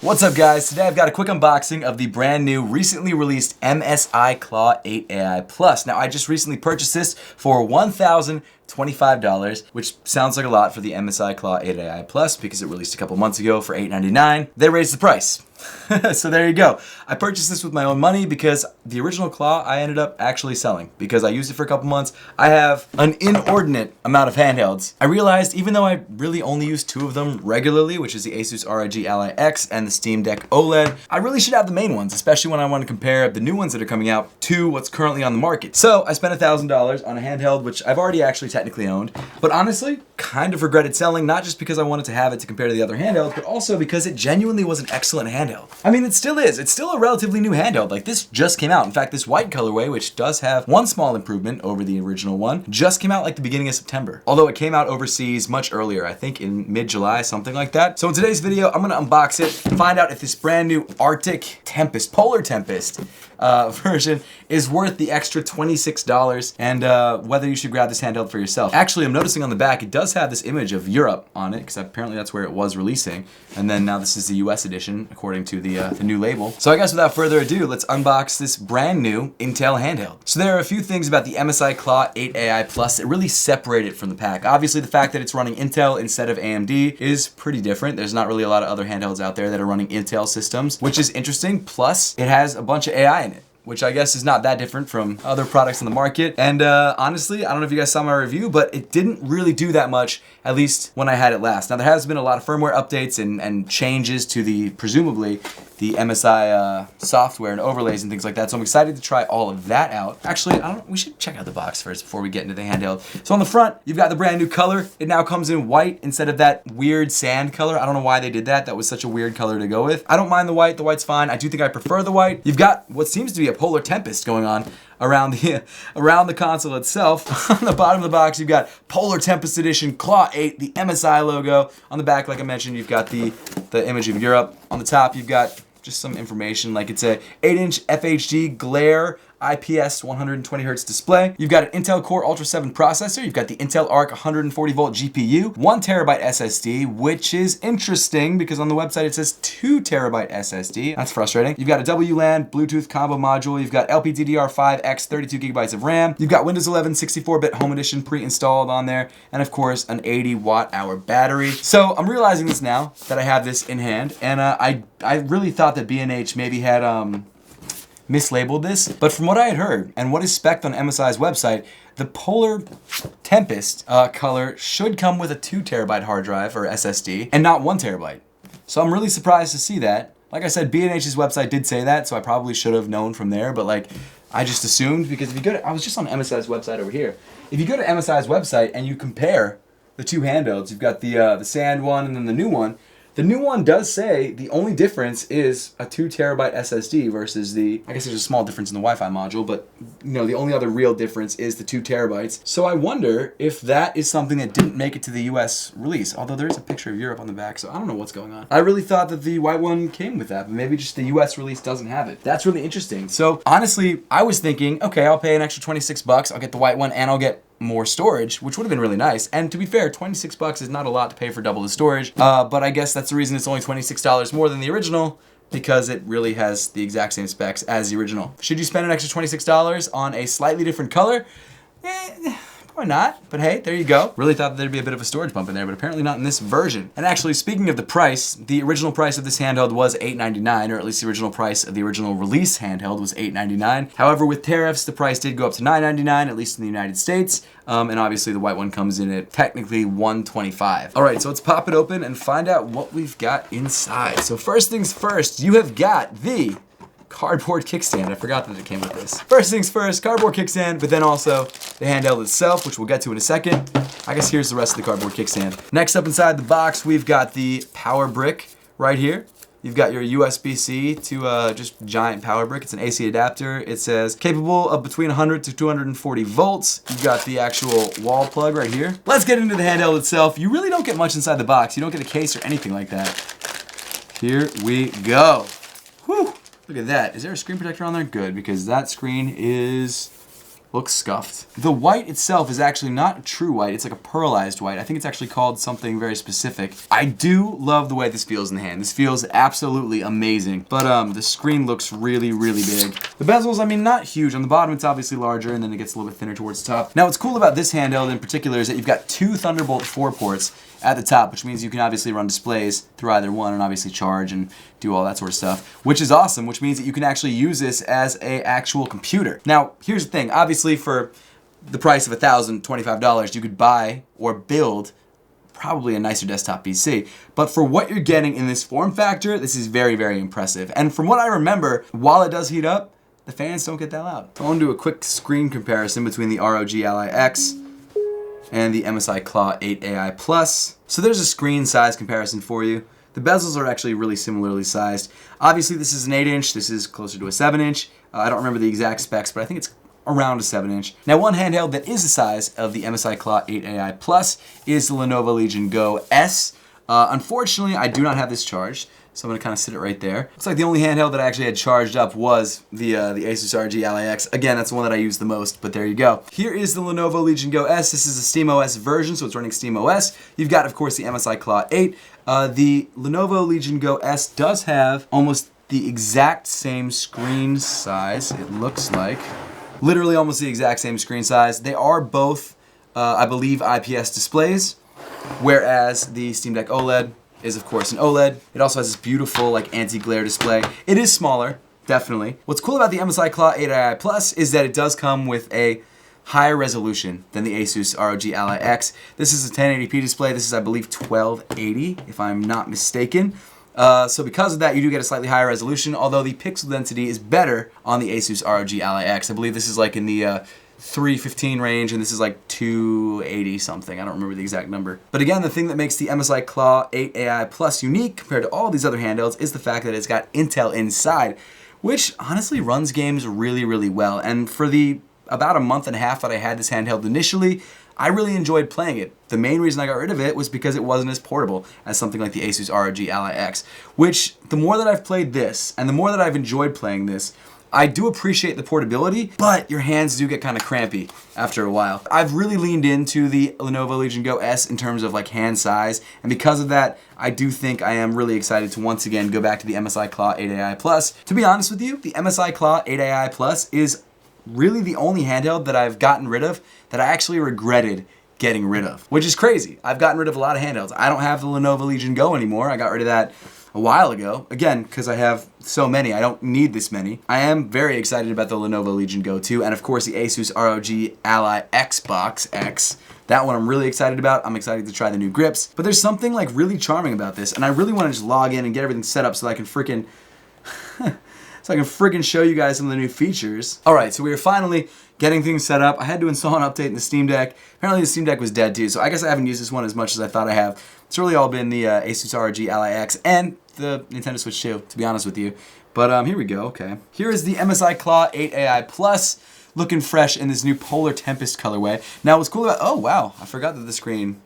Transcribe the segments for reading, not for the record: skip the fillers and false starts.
What's up guys? Today I've got a quick unboxing of the brand new, recently released MSI Claw 8 AI Plus. Now I just recently purchased this for $1,025, which sounds like a lot for the MSI Claw 8 AI Plus because it released a couple months ago for $8.99. They raised the price. So there you go. I purchased this with my own money because the original Claw I ended up actually selling because I used it for a couple months. I have an inordinate amount of handhelds. I realized even though I really only use two of them regularly, which is the Asus ROG Ally X and the Steam Deck OLED, I really should have the main ones, especially when I want to compare the new ones that are coming out to what's currently on the market. So I spent $1,000 on a handheld, which I've already actually technically owned, but honestly, kind of regretted selling, not just because I wanted to have it to compare to the other handhelds, but also because it genuinely was an excellent handheld. I mean, it still is. It's still a relatively new handheld. Like, this just came out. In fact, this white colorway, which does have one small improvement over the original one, just came out like the beginning of September. Although it came out overseas much earlier, I think in mid-July, something like that. So in today's video, I'm gonna unbox it, find out if this brand new Arctic Tempest, Polar Tempest version is worth the extra $26 and whether you should grab this handheld for yourself. Actually, I'm noticing on the back, it does have this image of Europe on it, because apparently that's where it was releasing. And then now this is the US edition, according to the new label. So I guess without further ado, let's unbox this brand new Intel handheld. So there are a few things about the MSI Claw 8 AI Plus that really separate it from the pack. Obviously, the fact that it's running Intel instead of AMD is pretty different. There's not really a lot of other handhelds out there that are running Intel systems, which is interesting. Plus, it has a bunch of AI in it, which I guess is not that different from other products on the market. And honestly, I don't know if you guys saw my review, but it didn't really do that much, at least when I had it last. Now, there has been a lot of firmware updates and changes to the, presumably, the MSI software and overlays and things like that. So I'm excited to try all of that out. Actually, we should check out the box first before we get into the handheld. So on the front, you've got the brand new color. It now comes in white instead of that weird sand color. I don't know why they did that. That was such a weird color to go with. I don't mind the white. The white's fine. I do think I prefer the white. You've got what seems to be a Polar Tempest going on around the console itself. On the bottom of the box, you've got Polar Tempest Edition Claw 8, the MSI logo. On the back, like I mentioned, you've got the image of Europe. On the top, you've got just some information, like it's a 8-inch FHD glare IPS 120 Hz display. You've got an Intel Core Ultra 7 processor. You've got the Intel Arc 140 volt GPU, 1 terabyte SSD, which is interesting because on the website it says 2 terabyte SSD. That's frustrating. You've got a WLAN Bluetooth combo module. You've got LPDDR5X 32 gigabytes of RAM. You've got Windows 11 64-bit Home Edition pre-installed on there, and of course an 80 watt-hour battery. So I'm realizing this now that I have this in hand, and I really thought that B&H maybe had mislabeled this, but from what I had heard and what is spec'd on MSI's website, the Polar Tempest color should come with a 2 terabyte hard drive or SSD and not 1 terabyte. So I'm really surprised to see that. Like I said, B&H's website did say that, so I probably should have known from there, but like I just assumed, because if you go to, I was just on MSI's website over here. If you go to MSI's website and you compare the two handhelds, you've got the sand one and then the new one. The new one does say the only difference is a 2 terabyte SSD versus the, I guess there's a small difference in the Wi-Fi module, but you know, the only other real difference is the 2 terabytes. So I wonder if that is something that didn't make it to the US release, although there is a picture of Europe on the back, so I don't know what's going on. I really thought that the white one came with that, but maybe just the US release doesn't have it. That's really interesting. So honestly, I was thinking, okay, I'll pay an extra 26 bucks, I'll get the white one, and I'll get more storage, which would have been really nice. And to be fair, 26 bucks is not a lot to pay for double the storage, but I guess that's the reason it's only $26 more than the original, because it really has the exact same specs as the original. Should you spend an extra $26 on a slightly different color? Probably not, but hey, there you go. Really thought that there'd be a bit of a storage bump in there, but apparently not in this version. And actually, speaking of the price, the original price of this handheld was $8.99, or at least the original price of the original release handheld was $8.99. However, with tariffs, the price did go up to $9.99, at least in the United States. And obviously the white one comes in at technically $125. All right, so let's pop it open and find out what we've got inside. So first things first, you have got the cardboard kickstand. I forgot that it came with this. First things first, cardboard kickstand, but then also the handheld itself, which we'll get to in a second. I guess here's the rest of the cardboard kickstand. Next up inside the box, we've got the power brick right here. You've got your USB-C to just giant power brick. It's an AC adapter. It says capable of between 100 to 240 volts. You've got the actual wall plug right here. Let's get into the handheld itself. You really don't get much inside the box. You don't get a case or anything like that. Here we go. Whew. Look at that. Is there a screen protector on there? Good, because that screen is looks scuffed. The white itself is actually not true white, it's like a pearlized white. I think it's actually called something very specific. I do love the way this feels in the hand. This feels absolutely amazing. But the screen looks really, really big. The bezels, I mean, not huge. On the bottom, it's obviously larger, and then it gets a little bit thinner towards the top. Now, what's cool about this handheld in particular is that you've got two Thunderbolt 4 ports at the top, which means you can obviously run displays through either one and obviously charge and do all that sort of stuff, which is awesome, which means that you can actually use this as an actual computer. Now, here's the thing. Obviously, for the price of $1,025, you could buy or build probably a nicer desktop PC. But for what you're getting in this form factor, this is very, very impressive. And from what I remember, while it does heat up, the fans don't get that loud. I want to do a quick screen comparison between the ROG Ally X and the MSI Claw 8 AI Plus. So there's a screen size comparison for you. The bezels are actually really similarly sized. Obviously this is an 8-inch, this is closer to a 7-inch. I don't remember the exact specs, but I think it's around a 7-inch. Now, one handheld that is the size of the MSI Claw 8 AI Plus is the Lenovo Legion Go S. Unfortunately, I do not have this charged, so I'm going to kind of sit it right there. Looks like the only handheld that I actually had charged up was the Asus ROG Ally X. Again, that's the one that I use the most, but there you go. Here is the Lenovo Legion Go S. This is a SteamOS version, so it's running SteamOS. You've got, of course, the MSI Claw 8. The Lenovo Legion Go S does have almost the exact same screen size, it looks like. Literally almost the exact same screen size. They are both, I believe, IPS displays, whereas the Steam Deck OLED is, of course, an OLED. It also has this beautiful, like, anti-glare display. It is smaller, definitely. What's cool about the MSI Claw 8 AI Plus is that it does come with a higher resolution than the Asus ROG Ally X. This is a 1080p display. This is, I believe, 1280, if I'm not mistaken. So because of that, you do get a slightly higher resolution, although the pixel density is better on the Asus ROG Ally X. I believe this is like in the 315 range, and this is like 280 something. I don't remember the exact number. But again, the thing that makes the MSI Claw 8 AI Plus unique compared to all these other handhelds is the fact that it's got Intel inside, which honestly runs games really, really well. And for the about a month and a half that I had this handheld initially, I really enjoyed playing it. The main reason I got rid of it was because it wasn't as portable as something like the Asus ROG Ally X, which the more that I've played this, and the more that I've enjoyed playing this, I do appreciate the portability, but your hands do get kind of crampy after a while. I've really leaned into the Lenovo Legion Go S in terms of like hand size, and because of that, I do think I am really excited to once again go back to the MSI Claw 8 AI Plus. To be honest with you, the MSI Claw 8 AI Plus is really the only handheld that I've gotten rid of that I actually regretted getting rid of, which is crazy. I've gotten rid of a lot of handhelds. I don't have the Lenovo Legion Go anymore. I got rid of that a while ago. Again, because I have so many. I don't need this many. I am very excited about the Lenovo Legion Go 2, and of course the Asus ROG Ally Xbox X. That one I'm really excited about. I'm excited to try the new grips. But there's something like really charming about this, and I really want to just log in and get everything set up so that I can freaking show you guys some of the new features. Alright, so we are finally getting things set up. I had to install an update in the Steam Deck. Apparently the Steam Deck was dead too, so I guess I haven't used this one as much as I thought I have. It's really all been the Asus ROG Ally X and the Nintendo Switch 2, to be honest with you. But here we go, okay. Here is the MSI Claw 8 AI Plus, looking fresh in this new Polar Tempest colorway. Now what's cool about, oh wow, I forgot that the screen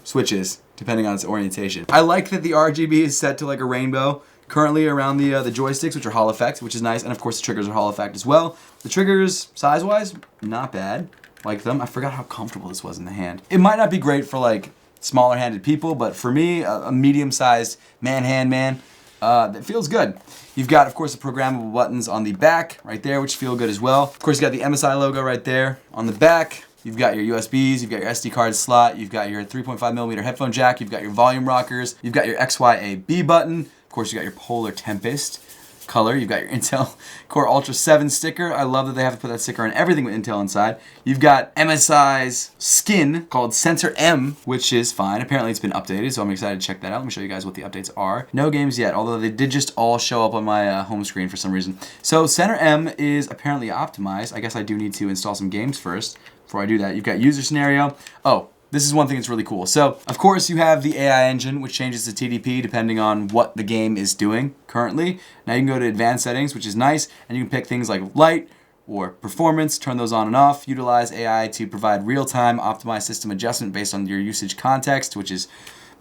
switches depending on its orientation. I like that the RGB is set to like a rainbow currently around the joysticks, which are Hall effect, which is nice, and of course the triggers are Hall effect as well. The triggers, size-wise, not bad. Like them. I forgot how comfortable this was in the hand. It might not be great for like smaller-handed people, but for me, a medium-sized man, that feels good. You've got, of course, the programmable buttons on the back right there, which feel good as well. Of course, you got the MSI logo right there on the back. You've got your USBs, you've got your SD card slot, you've got your 3.5mm headphone jack, you've got your volume rockers, you've got your XYAB button. Of course, you got your Polar Tempest color. You've got your Intel Core Ultra 7 sticker. I love that they have to put that sticker on everything with Intel inside. You've got MSI's skin called Sensor M, which is fine. Apparently it's been updated, so I'm excited to check that out. Let me show you guys what the updates are. No games yet, although they did just all show up on my home screen for some reason. So Sensor M is apparently optimized. I guess I do need to install some games first before I do that. You've got user scenario. Oh, this is one thing that's really cool. So, of course, you have the AI engine, which changes to TDP depending on what the game is doing currently. Now you can go to advanced settings, which is nice, and you can pick things like light or performance, turn those on and off, utilize AI to provide real-time optimized system adjustment based on your usage context, which is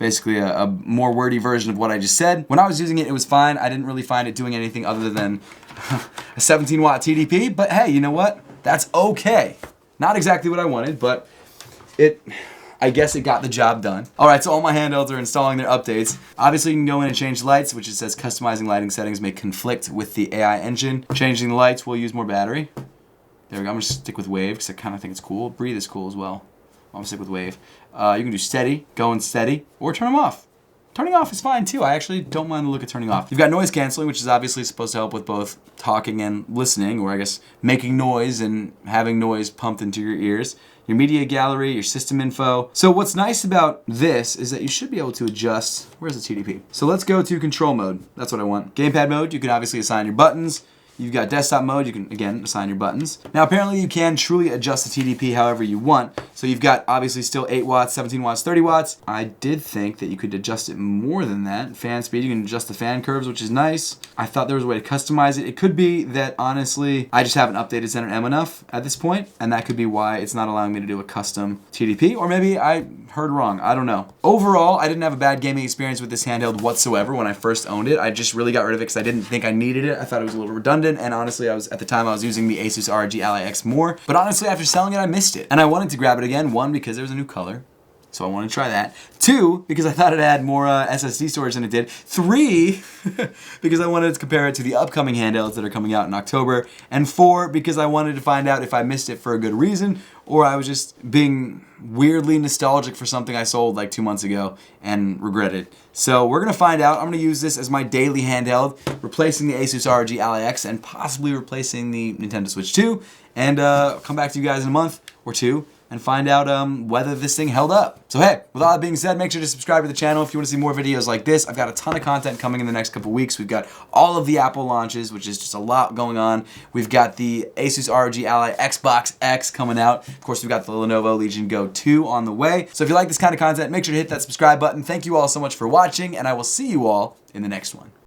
basically a more wordy version of what I just said. When I was using it, it was fine. I didn't really find it doing anything other than a 17-watt TDP, but hey, you know what? That's okay. Not exactly what I wanted, but I guess it got the job done. All right, so all my handhelds are installing their updates. Obviously, you can go in and change lights, which it says customizing lighting settings may conflict with the AI engine. Changing the lights will use more battery. There we go. I'm gonna stick with wave because I kind of think it's cool. Breathe is cool as well. I'm gonna stick with wave. You can do steady, going steady, or turn them off. Turning off is fine too. I actually don't mind the look of turning off. You've got noise canceling, which is obviously supposed to help with both talking and listening, or I guess making noise and having noise pumped into your ears. Your media gallery, your system info. So what's nice about this is that you should be able to adjust, where's the TDP? So let's go to control mode. That's what I want. Gamepad mode, you can obviously assign your buttons. You've got desktop mode, you can, again, assign your buttons. Now, apparently you can truly adjust the TDP however you want. So you've got, obviously, still 8 watts, 17 watts, 30 watts. I did think that you could adjust it more than that. Fan speed, you can adjust the fan curves, which is nice. I thought there was a way to customize it. It could be that, honestly, I just haven't updated Center M enough at this point, and that could be why it's not allowing me to do a custom TDP, or maybe I heard wrong. I don't know. Overall, I didn't have a bad gaming experience with this handheld whatsoever when I first owned it. I just really got rid of it because I didn't think I needed it. I thought it was a little redundant. And honestly, at the time I was using the Asus ROG Ally X more. But honestly, after selling it, I missed it. And I wanted to grab it again. 1, because there was a new color, so I wanted to try that. 2, because I thought it had more SSD storage than it did. 3, because I wanted to compare it to the upcoming handhelds that are coming out in October. And 4, because I wanted to find out if I missed it for a good reason, or I was just being weirdly nostalgic for something I sold like 2 months ago and regretted. So we're gonna find out. I'm gonna use this as my daily handheld, replacing the Asus ROG Ally X and possibly replacing the Nintendo Switch 2, and come back to you guys in a month or 2 and find out whether this thing held up. So hey, with all that being said, make sure to subscribe to the channel if you want to see more videos like this. I've got a ton of content coming in the next couple weeks. We've got all of the Apple launches, which is just a lot going on. We've got the Asus ROG Ally Xbox X coming out. Of course, we've got the Lenovo Legion Go 2 on the way. So if you like this kind of content, make sure to hit that subscribe button. Thank you all so much for watching, and I will see you all in the next one.